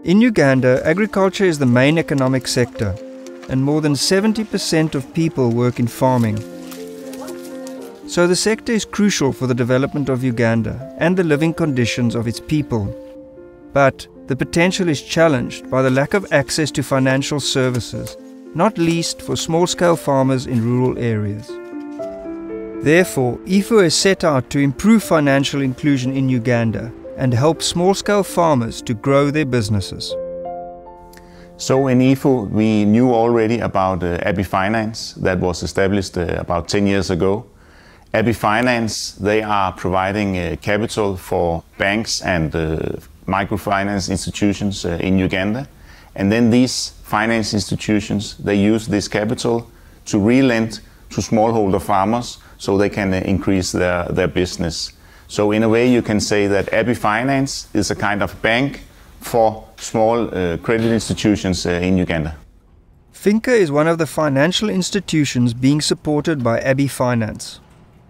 In Uganda, agriculture is the main economic sector, and more than 70% of people work in farming. So the sector is crucial for the development of Uganda and the living conditions of its people. But the potential is challenged by the lack of access to financial services, not least for small-scale farmers in rural areas. Therefore, IFU has set out to improve financial inclusion in Uganda and help small-scale farmers to grow their businesses. So in IFU, we knew already about aBi-Finance that was established about 10 years ago. aBi-Finance, they are providing capital for banks and microfinance institutions in Uganda. And then these finance institutions, they use this capital to relend to smallholder farmers so they can increase their business. So in a way you can say that aBi-Finance is a kind of bank for small credit institutions in Uganda. Finca is one of the financial institutions being supported by aBi-Finance.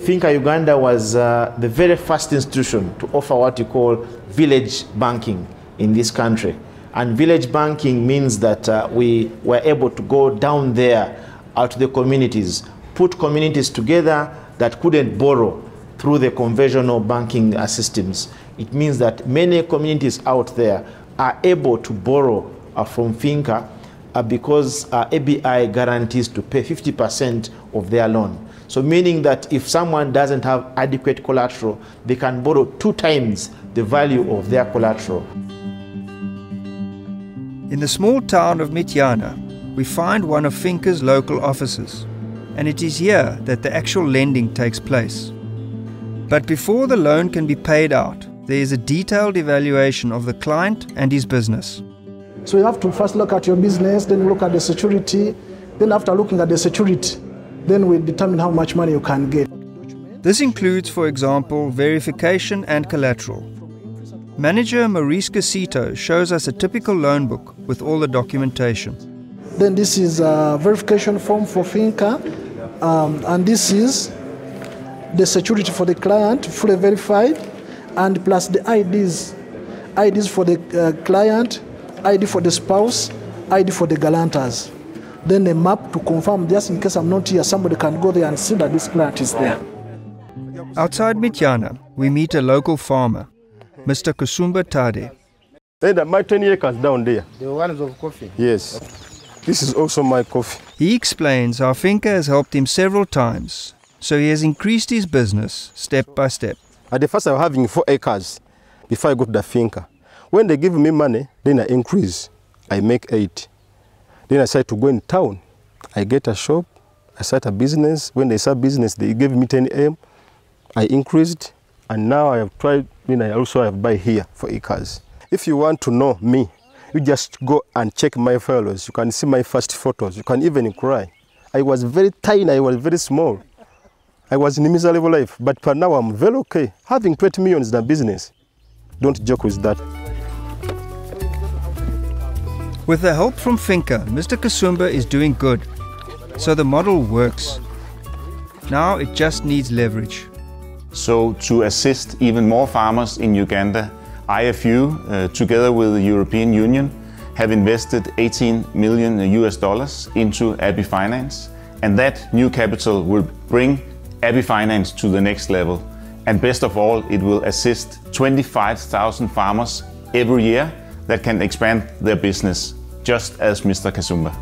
Finca Uganda was the very first institution to offer what you call village banking in this country. And village banking means that we were able to go down there out to the communities, put communities together that couldn't borrow through the conventional banking systems. It means that many communities out there are able to borrow from Finca because ABI guarantees to pay 50% of their loan. So meaning that if someone doesn't have adequate collateral, they can borrow 2 times the value of their collateral. In the small town of Mityana, we find one of Finca's local offices, and it is here that the actual lending takes place. But before the loan can be paid out, there is a detailed evaluation of the client and his business. So you have to first look at your business, then look at the security, then after looking at the security, then we determine how much money you can get. This includes, for example, verification and collateral. Manager Maurice Casito shows us a typical loan book with all the documentation. Then this is a verification form for Finca, and this is the security for the client, fully verified, and plus the IDs for the client, ID for the spouse, ID for the guarantors. Then a map to confirm, just in case I'm not here, somebody can go there and see that this client is there. Outside Mityana, we meet a local farmer, Mr. Kusumba Tade. Then my 20 acres down there. The ones of coffee? Yes. This is also my coffee. He explains how Finca has helped him several times, so he has increased his business step by step. At the first I was having 4 acres before I got the Finca. When they give me money, then I increase. I make 8. Then I decide to go in town. I get a shop, I start a business. When they start business, they gave me 10 M. I increased, and now I have tried, I also have buy here 4 acres. If you want to know me, you just go and check my photos. You can see my first photos. You can even cry. I was very tiny, I was very small. I was in a miserable life, but for now I'm very okay. Having 20 million is the business. Don't joke with that. With the help from Finca, Mr. Kusumba is doing good. So the model works. Now it just needs leverage. So to assist even more farmers in Uganda, IFU, together with the European Union, have invested $18 million into aBi-Finance. And that new capital will bring aBi-Finance to the next level. And best of all, it will assist 25,000 farmers every year that can expand their business, just as Mr. Kusumba.